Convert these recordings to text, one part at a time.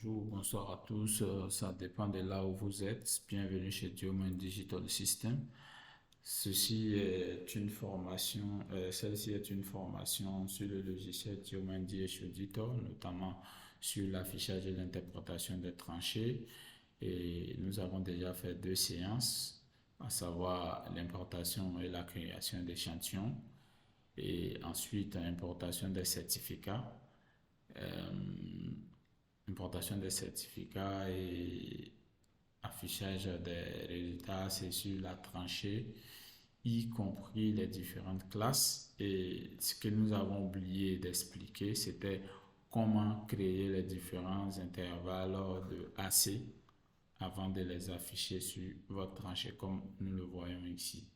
Bonjour, bonsoir à tous. Ça dépend de là où vous êtes. Bienvenue chez Dioman Digital System. Celle-ci est une formation sur le logiciel Dioman DH Auditor, notamment sur l'affichage et l'interprétation des tranchées. Et nous avons déjà fait deux séances, à savoir l'importation et la création d'échantillons, et ensuite l'importation des certificats. Importation des certificats et affichage des résultats, c'est sur la tranchée, y compris les différentes classes. Et ce que nous avons oublié d'expliquer, c'était comment créer les différents intervalles de AC avant de les afficher sur votre tranchée, comme nous le voyons ici.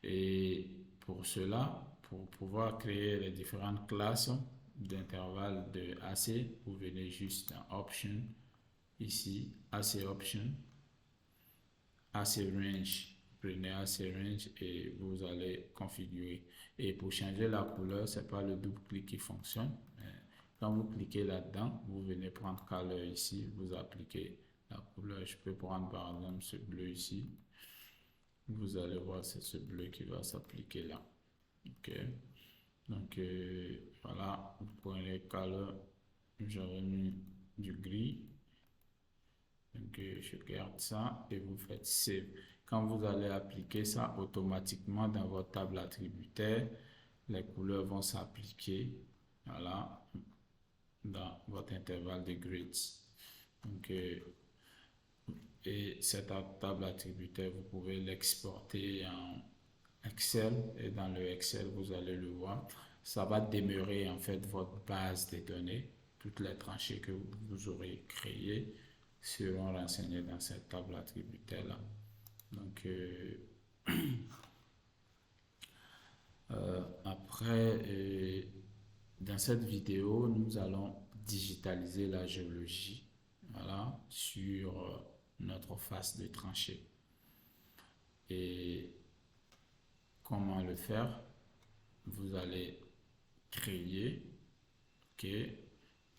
Et pour cela, pour pouvoir créer les différentes classes d'intervalles de AC, vous venez juste dans Option, ici, AC Option, AC Range. Prenez AC Range et vous allez configurer. Et pour changer la couleur, ce n'est pas le double clic qui fonctionne. Quand vous cliquez là-dedans, vous venez prendre Color ici, vous appliquez la couleur. Je peux prendre par exemple ce bleu ici. Vous allez voir, c'est ce bleu qui va s'appliquer là. Ok. Donc voilà, vous prenez color, j'avais mis du gris. Donc je garde ça et vous faites save. Quand vous allez appliquer ça, automatiquement dans votre table attributaire, les couleurs vont s'appliquer. Voilà, dans votre intervalle de grids. Donc, et cette table attributaire, vous pouvez l'exporter en Excel et dans le Excel, vous allez le voir. Ça va demeurer en fait votre base de données. Toutes les tranchées que vous aurez créées seront renseignées dans cette table attributaire-là. Donc, après, dans cette vidéo, nous allons digitaliser la géologie, voilà, sur notre face de tranchée. Et comment le faire? Vous allez créer, ok,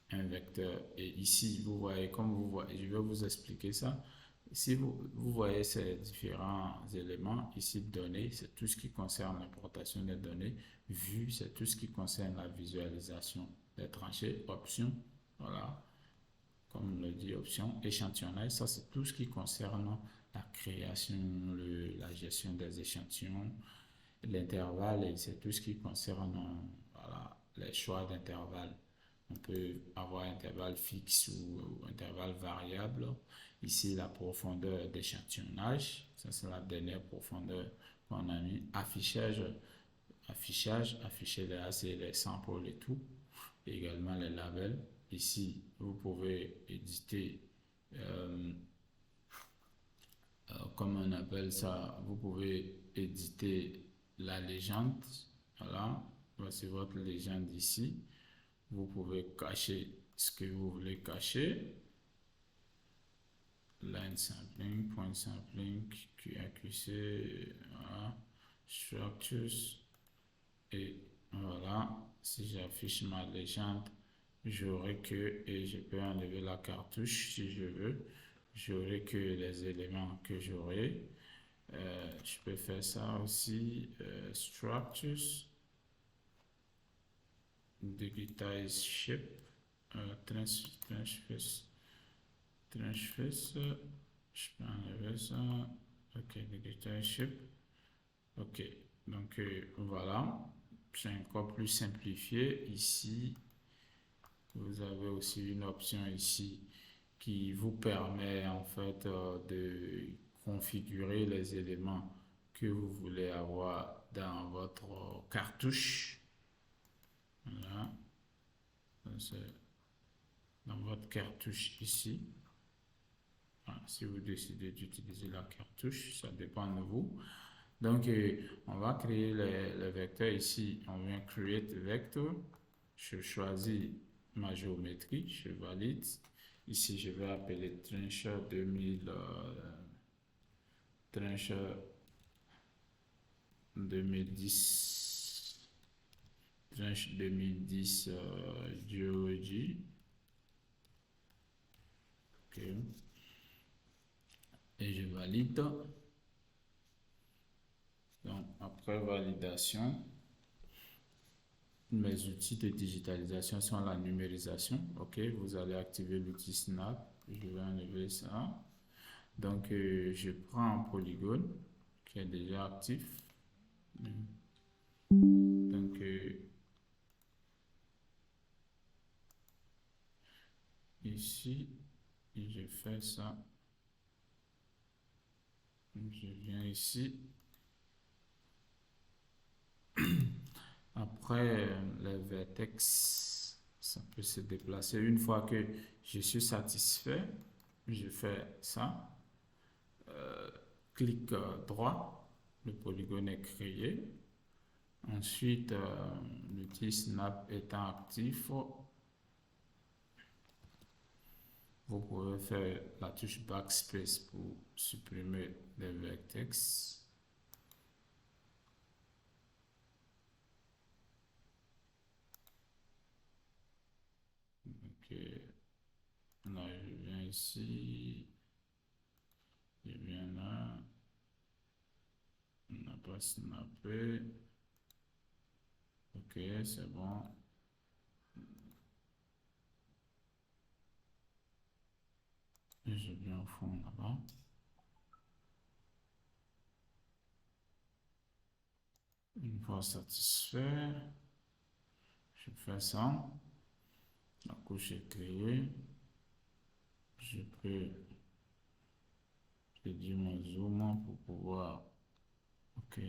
un vecteur. Et ici, vous voyez, comme vous voyez, je vais vous expliquer ça. Ici, vous voyez ces différents éléments. Ici, données, c'est tout ce qui concerne l'importation des données. Vue, c'est tout ce qui concerne la visualisation des tranchées. Options, voilà, comme le dit option. Échantillonnage, ça c'est tout ce qui concerne la création, la gestion des échantillons. L'intervalle, c'est tout ce qui concerne voilà, les choix d'intervalle. On peut avoir intervalle fixe ou intervalle variable. Ici, la profondeur d'échantillonnage. Ça, c'est la dernière profondeur qu'on a mis. Afficher les AC, les samples et tout. Et également les labels. Ici, vous pouvez éditer, comme on appelle ça, vous pouvez éditer la légende. Voilà, voici votre légende ici. Vous pouvez cacher ce que vous voulez cacher. Line sampling, point sampling, QAQC, voilà, structures. Et voilà, si j'affiche ma légende, j'aurai que, et je peux enlever la cartouche si je veux, j'aurai que les éléments que j'aurai. Je peux faire ça aussi, structures, digitize shape, trench face, je peux enlever ça, ok, digitize shape, ok, donc voilà, c'est encore plus simplifié. Ici, vous avez aussi une option ici qui vous permet en fait de configurer les éléments que vous voulez avoir dans votre cartouche. Voilà. Dans votre cartouche ici. Voilà. Si vous décidez d'utiliser la cartouche, ça dépend de vous. Donc, on va créer les vecteurs ici. On vient create vector. Je choisis ma géométrie, je valide. Ici, je vais appeler Trencher 2000, Trencher 2010, Trench 2010 Geology. et je valide. Donc, après validation, mes outils de digitalisation sont la numérisation. OK, vous allez activer l'outil Snap. Je vais enlever ça. Donc, je prends un polygone qui est déjà actif. Donc, ici, je fais ça. Je viens ici. Après, les vertex, ça peut se déplacer. Une fois que je suis satisfait, je fais ça. Clic droit, le polygone est créé. Ensuite, l'outil Snap étant actif, vous pouvez faire la touche Backspace pour supprimer les vertex. Ok. Là, je viens ici. Je viens là. On n'a pas snappé. Ok, c'est bon. Et je viens au fond là-bas. Une fois satisfait, je fais ça. La couche est créée. Je peux réduire mon zoom pour pouvoir. Ok,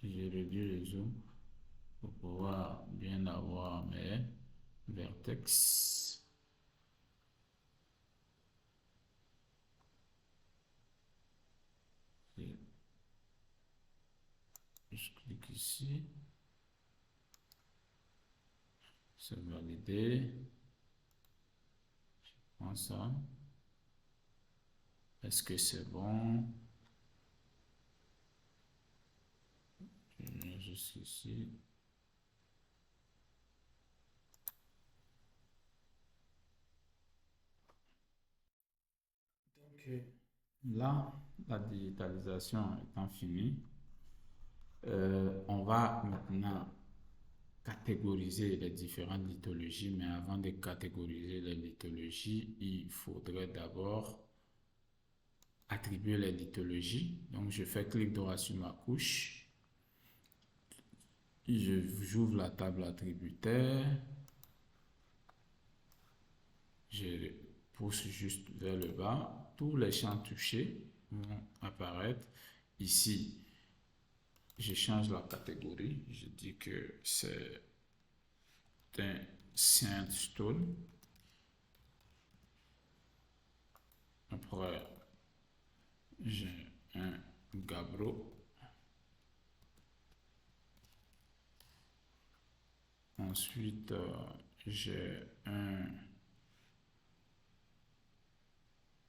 j'ai réduit le zoom pour pouvoir bien avoir mes vertex. Je clique ici. C'est validé. Je prends ça. Est-ce que c'est bon? Je viens jusqu'ici. Donc là, la digitalisation étant finie, on va maintenant catégoriser les différentes lithologies, mais avant de catégoriser les lithologies, il faudrait d'abord attribuer les lithologies. Donc, je fais clic droit sur ma couche. J'ouvre la table attributaire. Je pousse juste vers le bas. Tous les champs touchés vont apparaître. Ici, je change la catégorie. Je dis que c'est un sandstone. Après, j'ai un gabbro. Ensuite, j'ai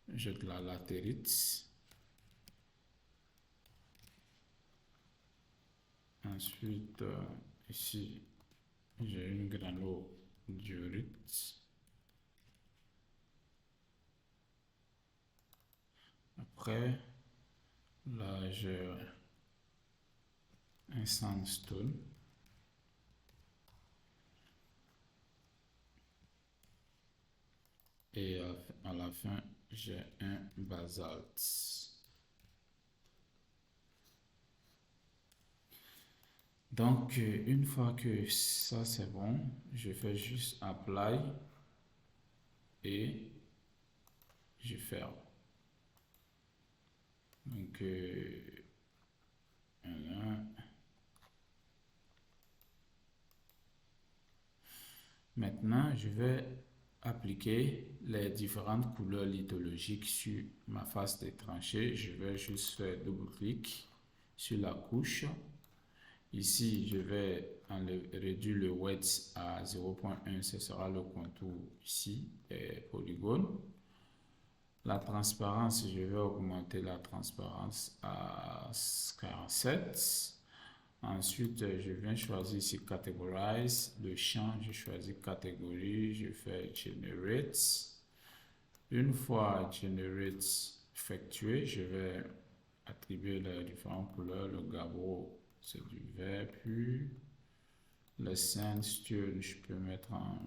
de la latérite. Ensuite, ici, j'ai une granodiorite. Après, là, j'ai un sandstone. Et à la fin, j'ai un basalte. Donc, une fois que ça c'est bon, je fais juste apply et je ferme. Donc, voilà. Maintenant, je vais appliquer les différentes couleurs lithologiques sur ma face des tranchées. Je vais juste faire double-clic sur la couche. Ici, je vais réduire le weight à 0.1, ce sera le contour ici des polygones. La transparence, je vais augmenter la transparence à 47. Ensuite, je viens choisir ici Categorize. Le champ, je choisis catégorie, je fais Generate. Une fois generate effectué, je vais attribuer les différentes couleurs. Le gabbro, c'est du vert pur. Le sandstone, je peux mettre en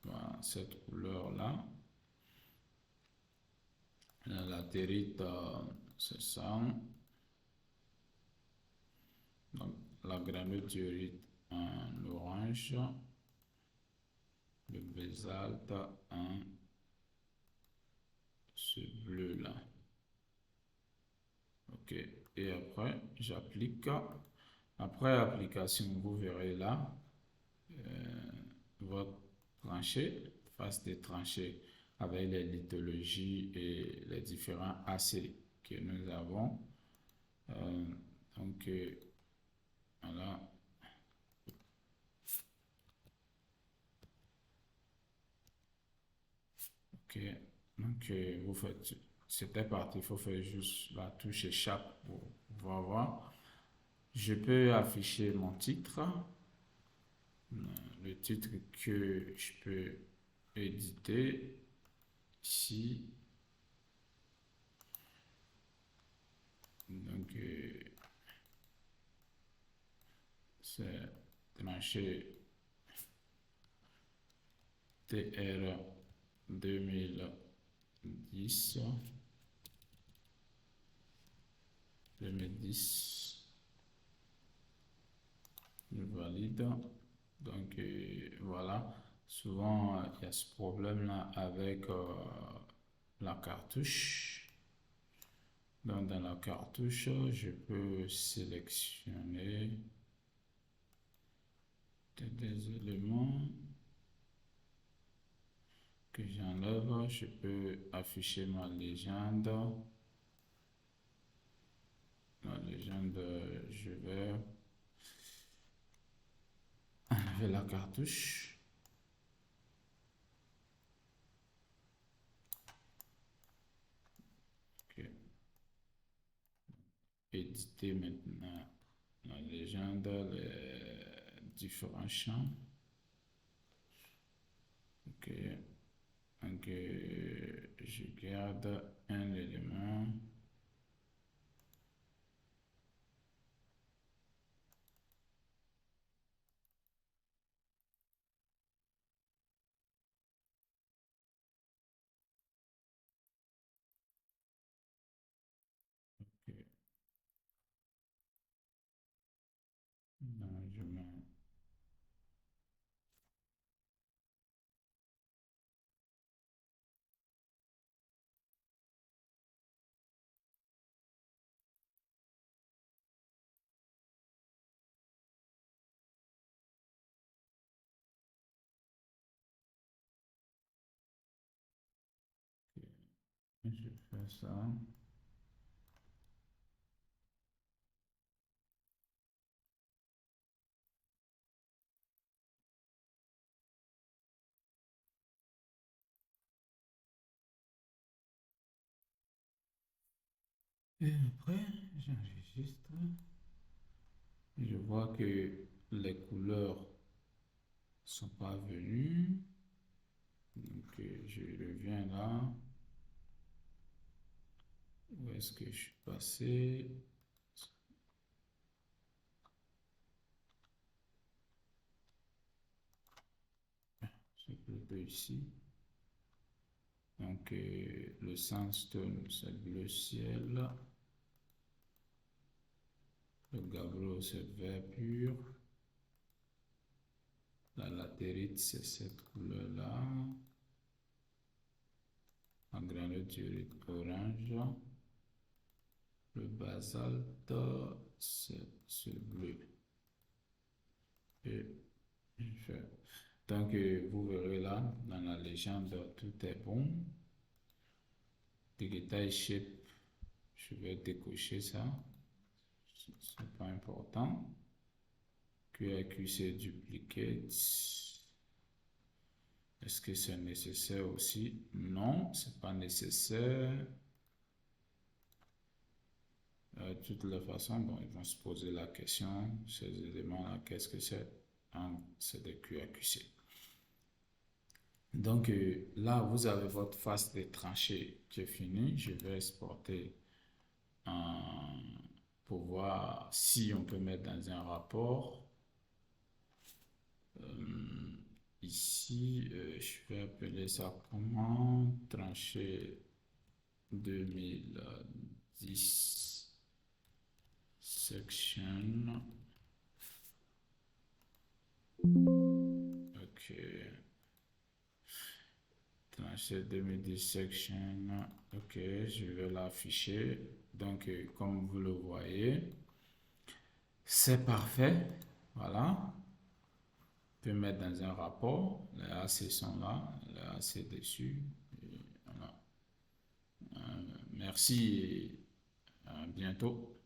voilà, cette couleur-là. La latérite, c'est ça. Donc, la granodiorite en orange. Le basalte en ce bleu-là. OK. Et après, j'applique. Après application, vous verrez là, votre tranchée, face des tranchées avec les lithologies et les différents AC que nous avons. Euh, donc, voilà. OK. Donc, vous faites, c'était parti, il faut faire juste la touche échappe pour pouvoir voir. Je peux afficher mon titre, le titre que je peux éditer ici. Donc, c'est tranché TR 2010, 2010, je valide. Donc, voilà. Souvent, il y a ce problème-là avec la cartouche. Donc, dans la cartouche, je peux sélectionner des éléments que j'enlève. Je peux afficher ma légende. La légende, je vais enlever la cartouche. Ok. Éditer maintenant la légende, les différents champs. Ok. Donc, je garde un élément. Ok. Donc, je mets. Ok. Je fais ça. Et après, j'enregistre. Je vois que les couleurs sont pas venues. Donc, je reviens là. Où est-ce que je suis passé? C'est plutôt ici. Donc, le sandstone, c'est bleu ciel. Le gabbro, c'est vert pur. La latérite, c'est cette couleur-là. La granodiorite orange. Le basalte, c'est ce bleu. Et je fais. Donc, vous verrez là, dans la légende, tout est bon. Digital shape, je vais décocher ça. C'est pas important. QAQC duplicate. Est-ce que c'est nécessaire aussi? Non, c'est pas nécessaire. De toutes les façons, bon, ils vont se poser la question, ces éléments-là, qu'est-ce que c'est? C'est des QAQC. Donc là, vous avez votre face des tranchées qui est finie. Je vais exporter pour voir si on peut mettre dans un rapport. Euh, Ici, je vais appeler ça comment? Tranchée 2010 section. Ok. Tranchée 2010 section. Ok, je vais l'afficher. Donc, comme vous le voyez, c'est parfait. Voilà. On peut mettre dans un rapport. Les AC sont là. Les AC dessus. Et voilà. Merci et à bientôt.